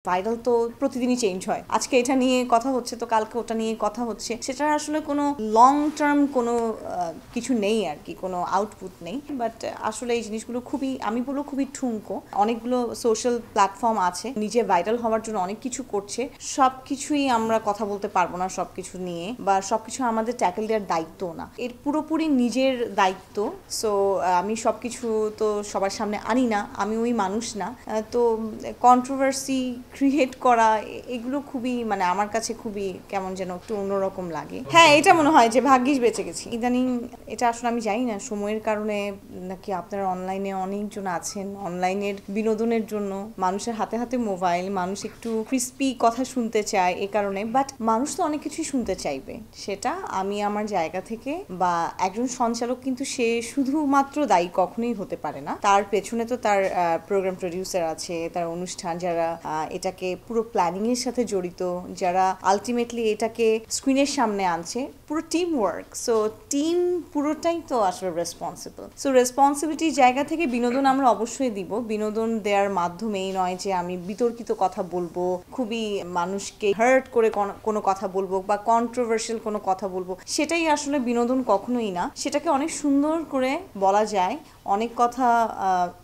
Viral তো প্রতিদিনই change হয়। আজকে এটা নিয়ে কথা হচ্ছে তো কালকে ওটা নিয়ে কথা হচ্ছে। সেটার আসলে কোনো লং টার্ম কোনো কিছু নেই আর কি, কোনো আউটপুট নেই। বাট আসলে এই জিনিসগুলো খুবই, আমি বলবো খুবই ঠুনকো। অনেকগুলো সোশ্যাল প্ল্যাটফর্ম আছে নিজে ভাইরাল হওয়ার জন্য অনেক কিছু করছে। সব কিছুই আমরা কথা বলতে পারবো না সব কিছু নিয়ে, বা সব কিছু আমাদের ট্যাকেল দেওয়ার দায়িত্ব না, এর পুরোপুরি নিজের দায়িত্ব। সো আমি সব কিছু তো সবার সামনে আনি না, আমি ওই মানুষ না। তো কন্ট্রোভার্সি ক্রিয়েট করা এগুলো খুবই, মানে আমার কাছে খুবই কেমন যেন একটু অন্যরকম লাগে। হ্যাঁ, এটা মনে হয় যে ভাগ্যিস বেঁচে গেছি ইদানিং। এটা আসলে আমি জানি না সময়ের কারণে নাকি আপনারা অনলাইনে অনেকজন আছেন, অনলাইনের বিনোদনের জন্য মানুষের হাতে হাতে মোবাইল, মানুষ একটু ক্রিস্পি কথা শুনতে চায় এ কারণে। বাট মানুষ তো অনেক কিছুই শুনতে চাইবে, সেটা আমি আমার জায়গা থেকে, বা একজন সঞ্চালক কিন্তু সে শুধুমাত্র দায়ী কখনোই হতে পারে না। তার পেছনে তো তার প্রোগ্রাম প্রডিউসার আছে, তার অনুষ্ঠান যারা এটাকে পুরো প্ল্যানিং এর সাথে জড়িত, যারা আলটিমেটলি এটাকে স্ক্রিনের সামনে আনছে, পুরো টিম ওয়ার্ক। সো টিম পুরোটাই তো আসলে রেসপন্সিবল। সো রেসপন্সিবিলিটির জায়গা থেকে বিনোদন আমরা অবশ্যই দিব। বিনোদন দেওয়ার মাধ্যমেই নয় যে আমি বিতর্কিত কথা বলবো, খুবই মানুষকে হার্ট করে কোনো কথা বলবো, বা কন্ট্রোভার্সিয়াল কোনো কথা বলবো, সেটাই আসলে বিনোদন কখনোই না। সেটাকে অনেক সুন্দর করে বলা যায়, অনেক কথা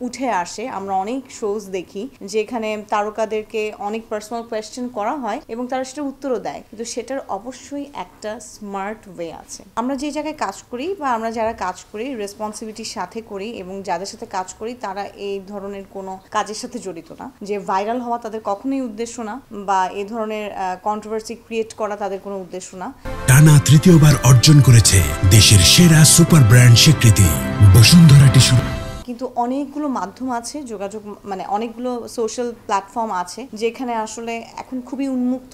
উঠে আসে। আমরা অনেক শোজ দেখি যেখানে তারকাদেরকে অনেক পার্সোনাল কোয়েশ্চেন করা হয় এবং তারা সেটার উত্তরও দেয়, কিন্তু সেটার অবশ্যই একটা স্মার্ট ওয়ে আছে। আমরা যে জায়গায় কাজ করি, বা আমরা যারা কাজ করি রেসপন্সিবিলিটির সাথে করি, এবং যাদের সাথে কাজ করি তারা এই ধরনের কোনো কাজের সাথে জড়িত না, যে ভাইরাল হওয়া তাদের কখনোই উদ্দেশ্য না, বা এই ধরনের কন্ট্রোভার্সি ক্রিয়েট করা তাদের কোনো উদ্দেশ্য না। টানা তৃতীয়বার অর্জন করেছে দেশের সেরা সুপার ব্র্যান্ড স্বীকৃতি বসুন্ধরা টিস্যু। কিন্তু অনেকগুলো মাধ্যম আছে যোগাযোগ, মানে অনেকগুলো সোশ্যাল প্ল্যাটফর্ম আছে যেখানে আসলে এখন খুবই উন্মুক্ত,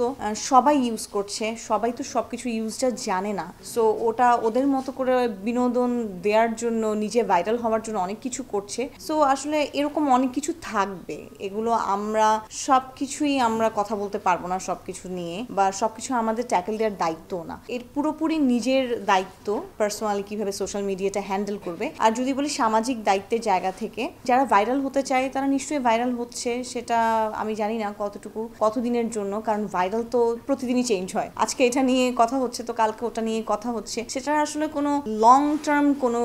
সবাই ইউজ করছে, সবাই তো সব কিছু ইউজটা জানে না। সো ওটা ওদের মতো করে বিনোদন দেওয়ার জন্য, নিজে ভাইরাল হওয়ার জন্য অনেক কিছু করছে। সো আসলে এরকম অনেক কিছু থাকবে, এগুলো আমরা সব কিছুই আমরা কথা বলতে পারবো না সব কিছু নিয়ে, বা সব কিছু আমাদের ট্যাকেল দেওয়ার দায়িত্ব না, এর পুরোপুরি নিজের দায়িত্ব পার্সোনালি কিভাবে সোশ্যাল মিডিয়াটা হ্যান্ডেল করবে। আর যদি বলি সামাজিক দায়িত্বের জায়গা থেকে, যারা ভাইরাল হতে চায় তারা নিশ্চয়ই ভাইরাল হচ্ছে, সেটা আমি জানি না কতটুকু কতদিনের জন্য, কারণ ভাইরাল তো প্রতিদিনই চেঞ্জ হয়। আজকে এটা নিয়ে কথা হচ্ছে তো কালকে ওটা নিয়ে কথা হচ্ছে। সেটার আসলে কোনো লং টার্ম কোনো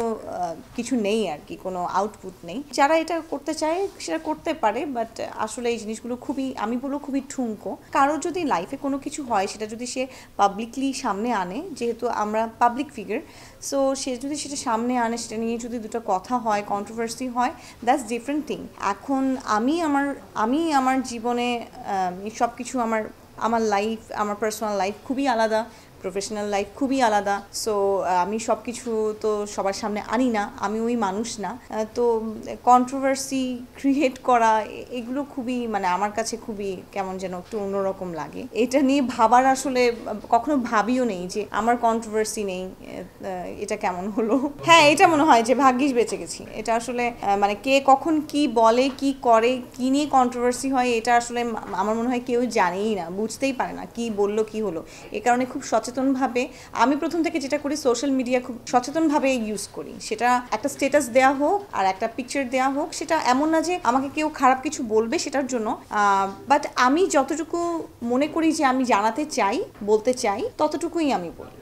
কিছু নেই আর কি, কোনো আউটপুট নেই। যারা এটা করতে চায় সেটা করতে পারে, বাট আসলে এই জিনিসগুলো খুবই, আমি বলবো খুবই ঠুনকো। কারো যদি লাইফে কোনো কিছু হয়, সেটা যদি সে পাবলিকলি সামনে আনে, যেহেতু আমরা পাবলিক ফিগার, সো সে যদি সেটা সামনে আনে, সেটা নিয়ে যদি দুটো কথা হয়, কন্ট্রোভার্সি হয়, দ্যাটস ডিফারেন্ট থিং। এখন আমি আমার জীবনে সব কিছু, আমার লাইফ, আমার পার্সোনাল লাইফ খুবই আলাদা, প্রফেশনাল লাইফ খুবই আলাদা। সো আমি সব কিছু তো সবার সামনে আনি না, আমি ওই মানুষ না। তো কন্ট্রোভার্সি ক্রিয়েট করা এগুলো খুবই, মানে আমার কাছে খুবই কেমন যেন একটু অন্যরকম লাগে। এটা নিয়ে ভাবার আসলে কখনো ভাবিও নেই যে আমার কন্ট্রোভার্সি নেই, এটা কেমন হলো। হ্যাঁ, এটা মনে হয় যে ভাগ্যিস বেঁচে গেছি। এটা আসলে মানে কে কখন কি বলে, কি করে, কি নিয়ে কন্ট্রোভার্সি হয়, এটা আসলে আমার মনে হয় কেউ জানেই না, বুঝতেই পারে না কি বললো কি হলো। এ কারণে খুব সচেতনভাবে আমি প্রথম থেকে যেটা করি, সোশ্যাল মিডিয়া খুব সচেতনভাবে ইউজ করি। সেটা একটা স্ট্যাটাস দেওয়া হোক আর একটা পিকচার দেওয়া হোক, সেটা এমন না যে আমাকে কেউ খারাপ কিছু বলবে সেটার জন্য, বাট আমি যতটুকু মনে করি যে আমি জানাতে চাই, বলতে চাই, ততটুকুই আমি বলি।